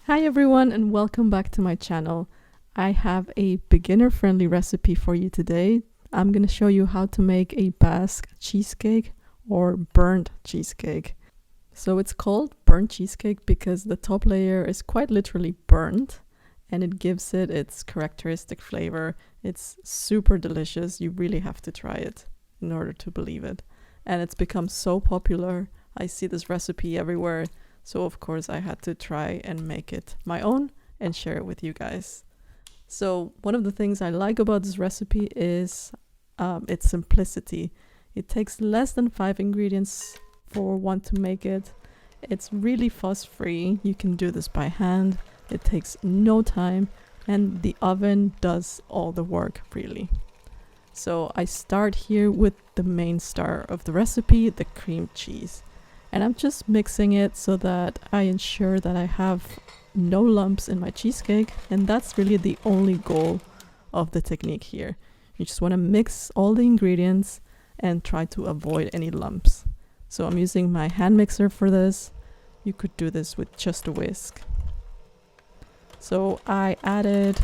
Hi everyone and welcome back to my channel. I have a beginner-friendly recipe for you today. I'm going to show you how to make a Basque cheesecake or burnt cheesecake. So it's called burnt cheesecake because the top layer is quite literally burnt and it gives it its characteristic flavor. It's super delicious. You really have to try it in order to believe it. And it's become so popular. I see this recipe everywhere. So of course I had to try and make it my own and share it with you guys. So one of the things I like about this recipe is its simplicity. It takes less than 5 ingredients for one to make it. It's really fuss free. You can do this by hand. It takes no time and the oven does all the work really. So I start here with the main star of the recipe, the cream cheese. And I'm just mixing it so that I ensure that I have no lumps in my cheesecake. And that's really the only goal of the technique here. You just want to mix all the ingredients and try to avoid any lumps. So I'm using my hand mixer for this. You could do this with just a whisk. So I added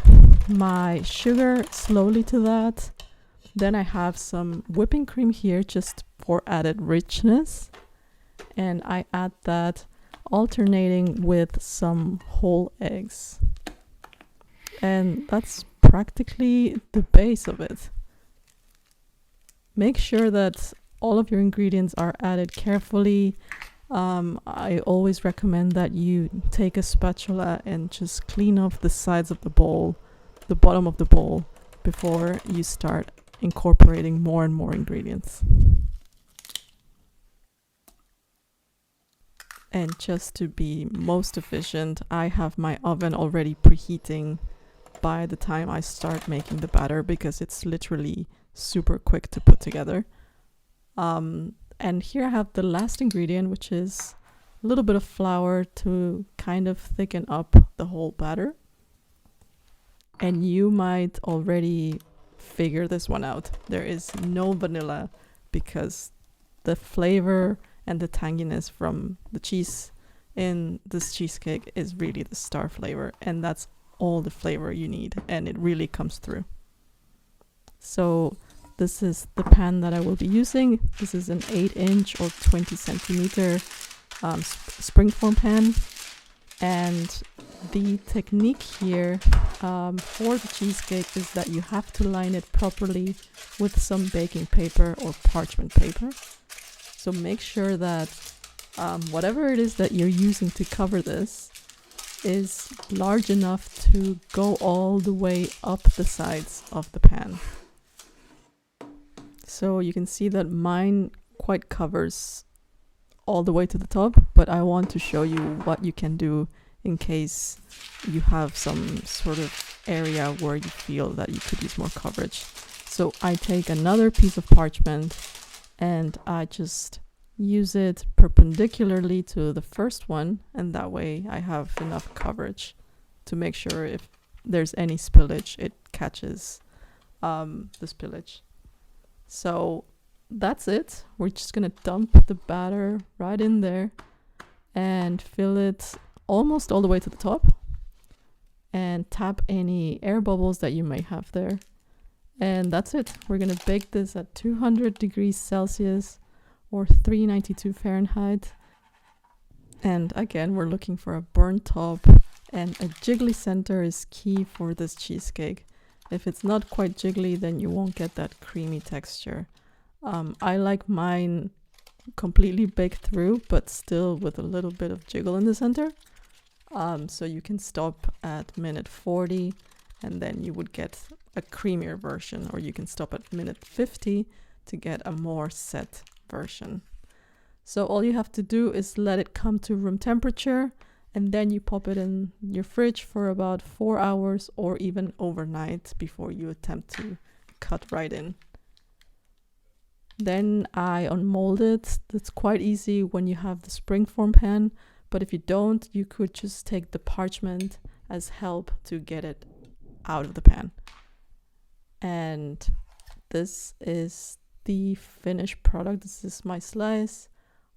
my sugar slowly to that. Then I have some whipping cream here just for added richness. And I add that alternating with some whole eggs. And that's practically the base of it. Make sure that all of your ingredients are added carefully. I always recommend that you take a spatula and just clean off the sides of the bowl, the bottom of the bowl, before you start incorporating more and more ingredients. And just to be most efficient, I have my oven already preheating by the time I start making the batter because it's literally super quick to put together. And here I have the last ingredient, which is a little bit of flour to kind of thicken up the whole batter. And you might already figure this one out. There is no vanilla because the flavor and the tanginess from the cheese in this cheesecake is really the star flavor, and that's all the flavor you need, and it really comes through. So this is the pan that I will be using. This is an 8-inch or 20 centimeter springform pan, and the technique here for the cheesecake is that you have to line it properly with some baking paper or parchment paper. So make sure that whatever it is that you're using to cover this is large enough to go all the way up the sides of the pan. So you can see that mine quite covers all the way to the top, but I want to show you what you can do in case you have some sort of area where you feel that you could use more coverage. So I take another piece of parchment and I just use it perpendicularly to the first one, and that way I have enough coverage to make sure if there's any spillage, it catches the spillage. So that's it. We're just gonna dump the batter right in there and fill it almost all the way to the top and tap any air bubbles that you may have there. And that's it. We're gonna bake this at 200 degrees Celsius or 392 Fahrenheit. And again, we're looking for a burnt top, and a jiggly center is key for this cheesecake. If it's not quite jiggly, then you won't get that creamy texture. I like mine completely baked through, but still with a little bit of jiggle in the center. So you can stop at minute 40 and then you would get a creamier version, or you can stop at minute 50 to get a more set version. So all you have to do is let it come to room temperature, and then you pop it in your fridge for about 4 hours or even overnight before you attempt to cut right in. Then I unmold it. That's quite easy when you have the springform pan, but if you don't, you could just take the parchment as help to get it out of the pan. And this is the finished product. This is my slice.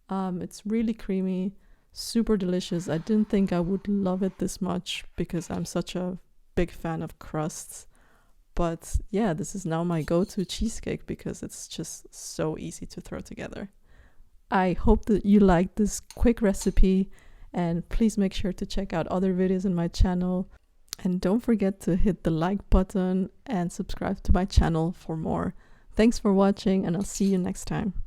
It's really creamy, Super delicious. I didn't think I would love it this much because I'm such a big fan of crusts. But yeah, this is now my go-to cheesecake because it's just so easy to throw together. I hope that you liked this quick recipe, and please make sure to check out other videos on my channel. And don't forget to hit the like button and subscribe to my channel for more. Thanks for watching, and I'll see you next time.